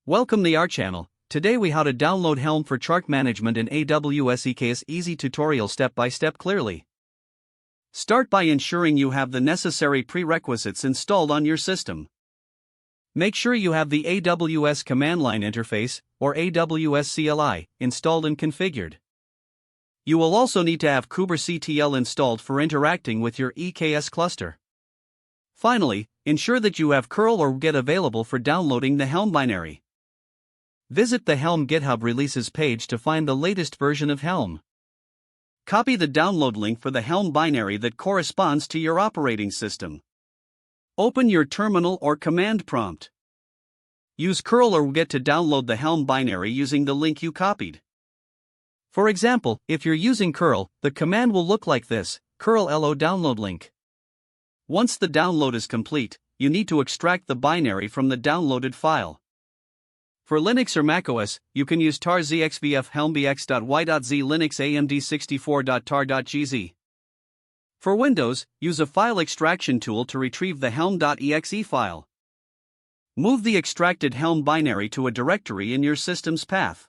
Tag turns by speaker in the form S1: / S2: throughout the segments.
S1: Welcome to our channel. Today we how to download Helm for chart management in AWS EKS easy tutorial step by step clearly. Start by ensuring you have the necessary prerequisites installed on your system. Make sure you have the AWS command line interface, or AWS CLI, installed and configured. You will also need to have kubectl installed for interacting with your EKS cluster. Finally, ensure that you have curl or wget available for downloading the Helm binary. Visit the Helm GitHub releases page to find the latest version of Helm. Copy the download link for the Helm binary that corresponds to your operating system. Open your terminal or command prompt. Use curl or wget to download the Helm binary using the link you copied. For example, if you're using curl, the command will look like this: curl lo download link. Once the download is complete, you need to extract the binary from the downloaded file. For Linux or macOS, you can use tar zxvf helmbx.y.z linux amd64.tar.gz. For Windows, use a file extraction tool to retrieve the helm.exe file. Move the extracted Helm binary to a directory in your system's path.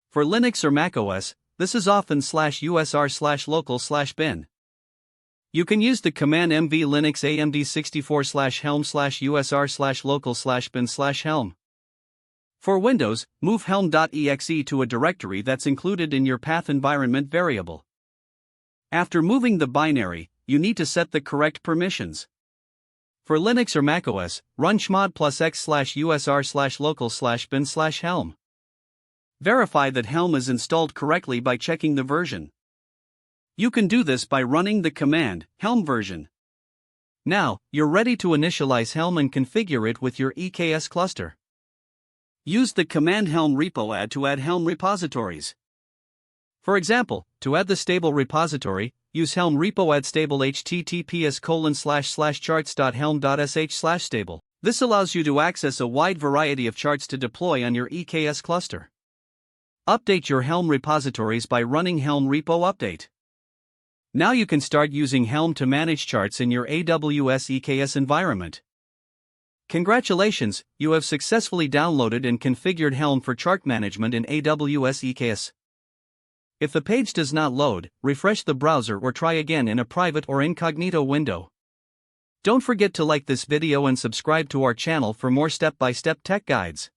S1: For Linux or macOS, this is often /usr/local/bin. You can use the command mv linux amd64/helm/usr/local/bin/helm. For Windows, move helm.exe to a directory that's included in your path environment variable. After moving the binary, you need to set the correct permissions. For Linux or macOS, run chmod +x/usr/local/bin/helm. Verify that Helm is installed correctly by checking the version. You can do this by running the command helm version. Now, you're ready to initialize Helm and configure it with your EKS cluster. Use the command helm repo add to add Helm repositories. For example, to add the stable repository, use helm repo add stable https://charts.helm.sh/stable. This allows you to access a wide variety of charts to deploy on your EKS cluster. Update your Helm repositories by running helm repo update. Now you can start using Helm to manage charts in your AWS EKS environment. Congratulations, you have successfully downloaded and configured Helm for chart management in AWS EKS. If the page does not load, refresh the browser or try again in a private or incognito window. Don't forget to like this video and subscribe to our channel for more step-by-step tech guides.